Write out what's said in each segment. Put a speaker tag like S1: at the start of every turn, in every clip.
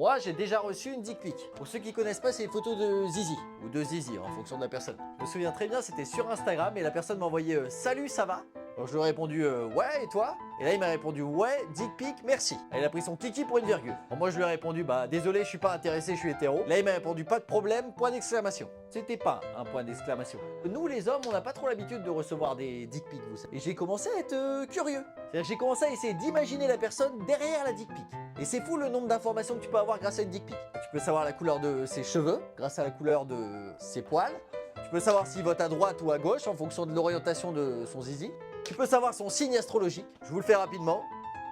S1: Moi, j'ai déjà reçu une dick pic. Pour ceux qui connaissent pas, c'est les photos de Zizi. Ou de Zizi, en fonction de la personne. Je me souviens très bien, c'était sur Instagram et la personne m'a envoyé Salut, ça va? Alors je lui ai répondu ouais, et toi? Et là il m'a répondu ouais, dick pic, merci. Et il a pris son kiki pour une virgule. Alors moi je lui ai répondu bah désolé, je suis pas intéressé, je suis hétéro. Là il m'a répondu pas de problème, point d'exclamation. C'était pas un point d'exclamation. Nous les hommes, on n'a pas trop l'habitude de recevoir des dick pics, vous savez. Et j'ai commencé à être curieux. C'est-à-dire que j'ai commencé à essayer d'imaginer la personne derrière la dick pic. Et c'est fou le nombre d'informations que tu peux avoir grâce à une dick pic. Tu peux savoir la couleur de ses cheveux, grâce à la couleur de ses poils. Tu peux savoir s'il vote à droite ou à gauche en fonction de l'orientation de son zizi. Tu peux savoir son signe astrologique. Je vous le fais rapidement.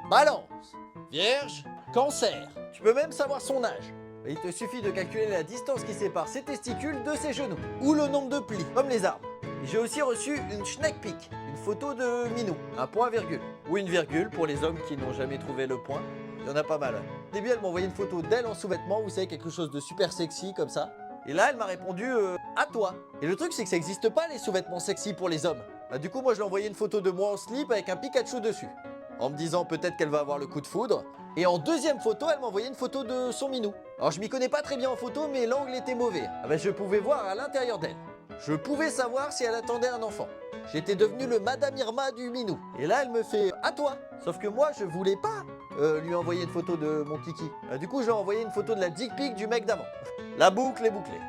S1: Balance, Vierge, Cancer. Tu peux même savoir son âge. Il te suffit de calculer la distance qui sépare ses testicules de ses genoux. Ou le nombre de plis, comme les arbres. J'ai aussi reçu une schneck pic, une photo de Minou, un point virgule. Ou une virgule pour les hommes qui n'ont jamais trouvé le point. Il y en a pas mal. Au début, elle m'a envoyé une photo d'elle en sous-vêtements, vous savez, quelque chose de super sexy comme ça. Et là, elle m'a répondu à toi. Et le truc, c'est que ça n'existe pas les sous-vêtements sexy pour les hommes. Bah, du coup, moi, je lui ai envoyé une photo de moi en slip avec un Pikachu dessus. En me disant peut-être qu'elle va avoir le coup de foudre. Et en deuxième photo, elle m'a envoyé une photo de son minou. Alors, je m'y connais pas très bien en photo, mais l'angle était mauvais. Ah bah, je pouvais voir à l'intérieur d'elle. Je pouvais savoir si elle attendait un enfant. J'étais devenu le Madame Irma du minou. Et là, elle me fait à toi. Sauf que moi, je voulais pas lui envoyer une photo de mon kiki. Du coup, je lui ai envoyé une photo de la dick pic du mec d'avant. La boucle est bouclée.